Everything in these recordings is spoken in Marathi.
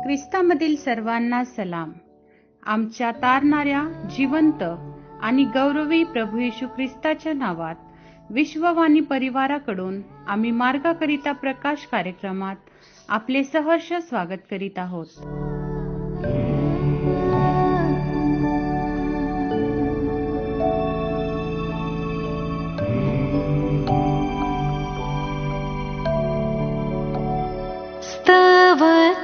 ख्रिस्तामधील सर्वांना सलाम. आमच्या तारणाऱ्या जिवंत आणि गौरवी प्रभू येशू ख्रिस्ताच्या नावात विश्ववाणी परिवाराकडून आम्ही मार्गाकरिता प्रकाश कार्यक्रमात आपले सहर्ष स्वागत करीत आहोत. स्तव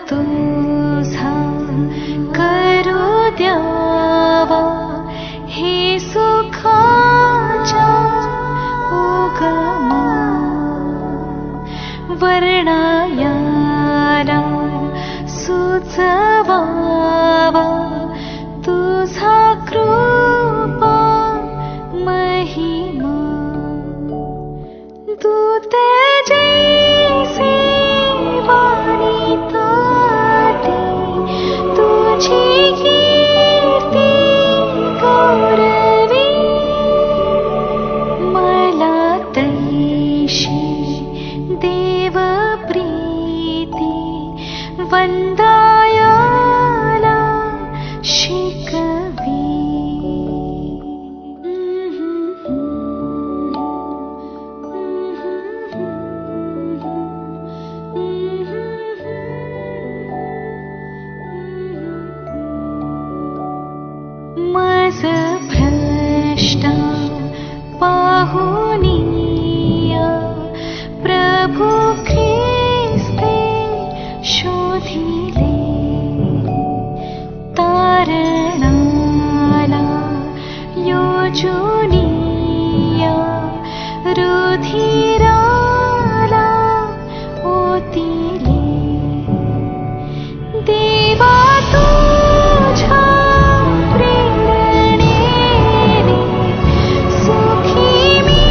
तुझा करू द्यावा हे सुखाच्या उगमा वर्णायाला सुचवावा तुझा कृपा महिमा दूत जैसे वाणी ताटी तुझी कीर्ती गौरवी मला तैशी देव प्रीती वंदायाला शिकवी. मज भ्रष्टा पाहुनिया प्रभु ख्रिस्ते शोधिले तारणाला योजुनिया रुधिराला ओतिले देवा तुझ्या प्रेरणेने सुखी मी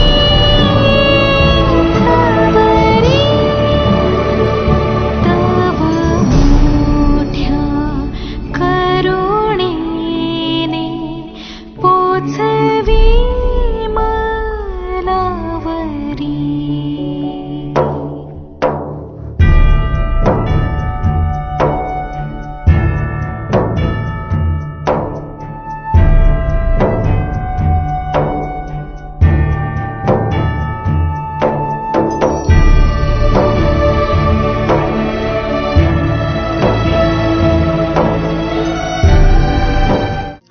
थावरी तव मोठ्या करुणेने पोचवी मलावरी.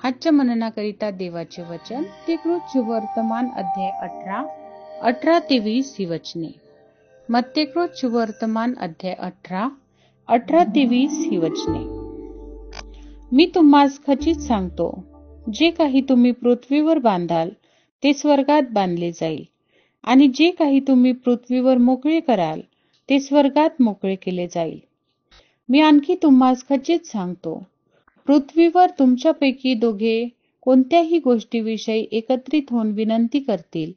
आजच्या मननाकरिता देवाचे वचन मत्तेकृत शुभवर्तमान अध्याय 18 ते 20 ही वचने. मत्तेकृत शुभवर्तमान अध्याय 18 ते 20 ही वचने. मी तुम्हास खचित सांगतो, जे काही तुम्ही पृथ्वीवर बांधाल ते स्वर्गात बांधले जाईल, आणि जे काही तुम्ही पृथ्वीवर मोकळे कराल ते स्वर्गात मोकळे केले जाईल. मी आणखी तुम्हास खचित सांगतो, पृथ्वीवर तुमच्यापैकी दोघे कोणत्याही गोष्टीविषयी एकत्रित होऊन विनंती करतील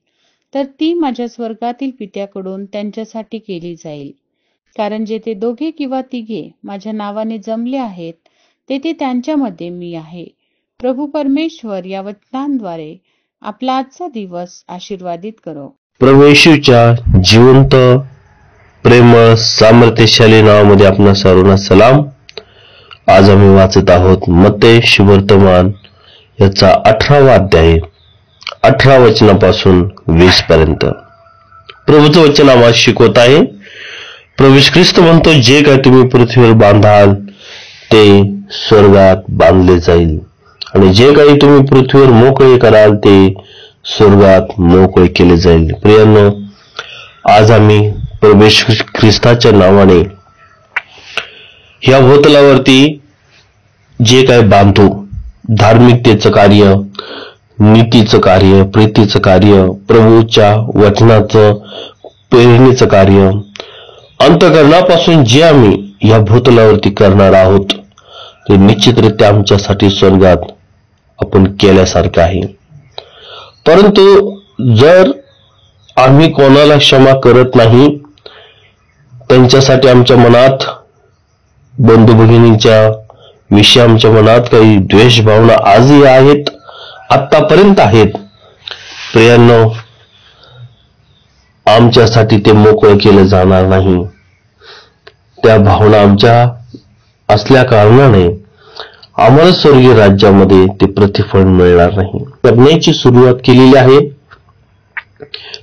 तर ती माझ्या स्वर्गातील पित्याकडून त्यांच्यासाठी केली जाईल. कारण जेथे दोघे किंवा तिघे माझ्या नावाने जमले आहेत तेथे त्यांच्यामध्ये मी आहे. प्रभू परमेश्वर या वचनांद्वारे आपला आजचा दिवस आशीर्वादित करो. प्रभू येशूच्या जिवंत प्रेमळ सामर्थ्यशाली नावामध्ये आपणा सर्वांना सलाम. आज आम्ही वाचत आहोत मत्ते शुभवर्तमान याचा 18वा अध्याय 18 वचनापासून 20 पर्यंत. प्रभूचं वचन आम्हाला शिकवत आहे. प्रभू ख्रिस्त म्हणतो, जे काय तुम्ही पृथ्वीवर बांधाल ते स्वर्गात बांधले जाईल, आणि जे काही तुम्ही पृथ्वीवर मोकळे कराल ते स्वर्गात मोकळे केले जाईल. प्रियांनो, आज आम्ही प्रभू ख्रिस्ताच्या नावाने ह्या भूतलावरती जे काय बांधू, धार्मिकतेचं कार्य, नीतीचं कार्य, प्रीतीचं कार्य, प्रभूच्या वचनाचं पेरणीचं कार्य, अंतःकरणापासून जे आम्ही या भूतलावरती करणार आहोत ते निश्चितरित्या आमच्यासाठी स्वर्गात आपण केल्यासारखं आहे. परंतु जर आम्ही कोणाला क्षमा करत नाही, त्यांच्यासाठी आमच्या मनात, बंधू भगिनींच्या विषयी आमच्या मनात काही द्वेष भावना आजही आहेत, आतापर्यंत आहेत, प्रियांनो, आमच्यासाठी ते मोकळं केलं जाणार नाही. त्या भावना आमच्या असल्या कारणाने आम्हाला स्वर्गीय राज्यामध्ये ते प्रतिफळ मिळणार नाही. करण्याची सुरुवात केलेली आहे.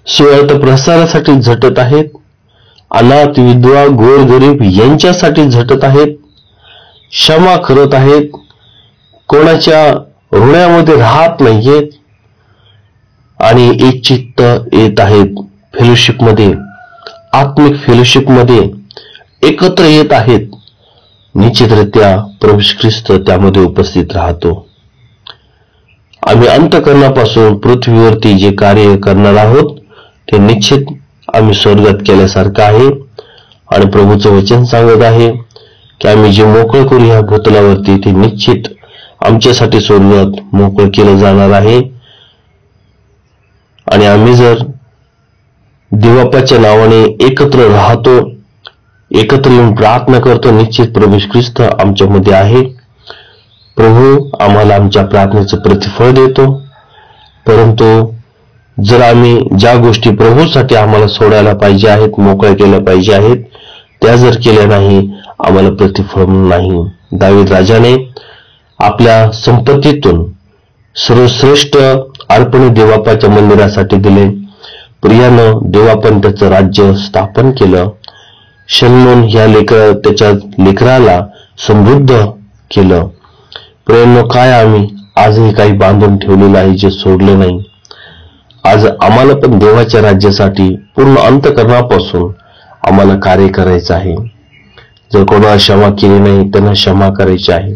सुवार्ता प्रसारासाठी झटत आहेत. अनाथ, विधवा, गोरगरीब यांच्यासाठी झटत आहेत. क्षमा करत आहेत. कोणाच्या ऋणामध्ये राहत नाहीयेत आणि एकचित्त येत आहेत. फेलोशिपमध्ये, आत्मिक फेलोशिपमध्ये एकत्र येत आहेत. निश्चितरित्या प्रभू ख्रिस्त त्यामध्ये उपस्थित राहतो. आम्ही अंतःकरणापासून पृथ्वीवरती जे कार्य करणार आहोत ते निश्चित आम्ही स्वर्गात केल्यासारखं आहे. आणि प्रभूचं वचन सांगत आहे की आम्ही जे मोकळं करू ह्या भूतलावरती ते निश्चित आमच्यासाठी स्वर्गात मोकळं केलं जाणार आहे. आणि आम्ही जर देवबापाच्या नावाने एकत्र राहतो, एकत्र येऊन प्रार्थना करतो, निश्चित प्रभू ख्रिस्त आमच्यामध्ये आहे. प्रभू आम्हाला आमच्या प्रार्थनेचं प्रतिफळ देतो. परंतु जर आम्ही ज्या गोष्टी प्रभूसाठी आम्हाला सोडायला पाहिजे आहेत, मोकळ्या केल्या पाहिजे आहेत, त्या जर केल्या नाही आम्हाला प्रतिफळ नाही. दावीद राजाने आपल्या संपत्तीतून सर्वश्रेष्ठ अर्पण देवबापाच्या मंदिरासाठी दिले. प्रियानं देवापण त्याचं राज्य स्थापन केलं. शलोमोन ह्या त्याच्या लेकराला समृद्ध केलं. प्रियांनो, काय आम्ही आजही काही बांधून ठेवलेलं आहे जे सोडलं नाही. आज आम्हाला पण देवाच्या राज्यासाठी पूर्ण अंतःकरणापासून आम्हाला कार्य करायचं आहे. जर कोणाला क्षमा केली नाही त्यांना क्षमा करायची आहे.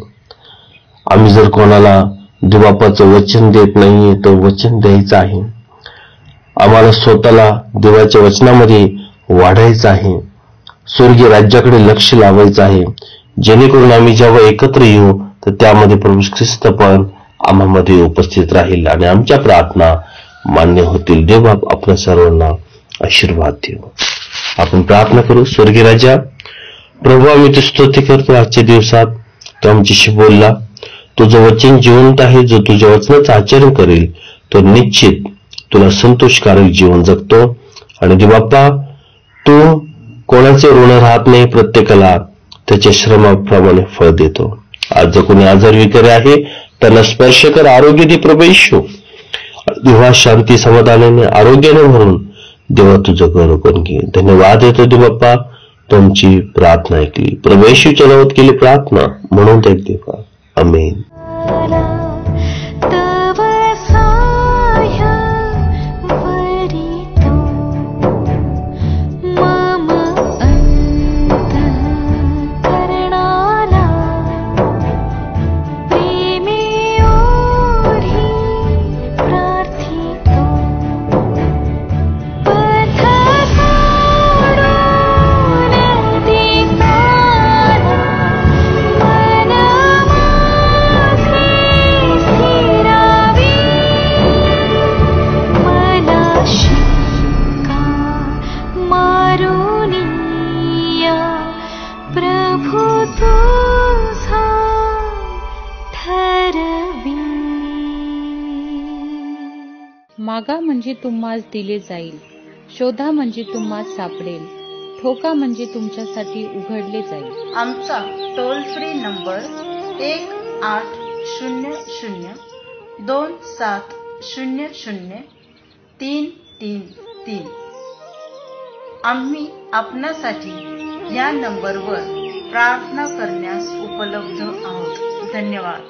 आम्ही जर कोणाला देवबापाचं वचन देत नाहीये तर वचन द्यायचं आहे. आम्हाला स्वतःला देवाच्या वचनामध्ये वाढायचं आहे. स्वर्गीय राज्याकडे लक्ष लावायचं आहे, जेणेकरून आम्ही जेव्हा एकत्र येऊ तर त्यामध्ये प्रभू ख्रिस्त पण आम्हामध्ये उपस्थित राहील आणि आमच्या प्रार्थना मान्य होतील. देवबाप आपल्या सर्वांना आशीर्वाद देव. आपण प्रार्थना करू. स्वर्गीय राजा, प्रभू आम्ही तुझी स्तुती करतो आजच्या दिवसात तू आमच्याशी बोलला. तुझं वचन जिवंत आहे. जो तुझ्या वचनाचं आचरण करेल तो निश्चित तुला संतोषकारक जीवन जगतो. आणि देवबाप्पा, तू कोणाचे ऋण राहत नाही, प्रत्येकाला त्याच्या श्रमाप्रमाणे फळ देतो. आज जर कोणी आजार विकारी आहे त्यांना स्पर्श कर, आरोग्य दे प्रभू येशू. देवा, शांती समाधानाने आरोग्याने भरून देवा तुझं गौरव करून घे. धन्यवाद देतो देवबाप्पा, तुमची प्रार्थना ऐकली. प्रभू येशूच्या नावात केली प्रार्थना म्हणून ऐक देवा. आमेन. तव साह्य वरितो मम अंतःकरणाला प्रेमे ओढी प्रार्थितो पथ सोडून देताना मन माझे स्थिरावे. मला शिक्का मारुनिया प्रभु तुझा ठरवी. मागा म्हणजे तुम्हास दिले जाईल, शोधा म्हणजे तुम्हास सापडेल, ठोका म्हणजे तुमच्यासाठी उघडले जाईल. आमचा टोल फ्री नंबर 1-800-2700-333. आम्ही आपणासाठी या नंबरवर प्रार्थना करण्यास उपलब्ध आहोत. धन्यवाद.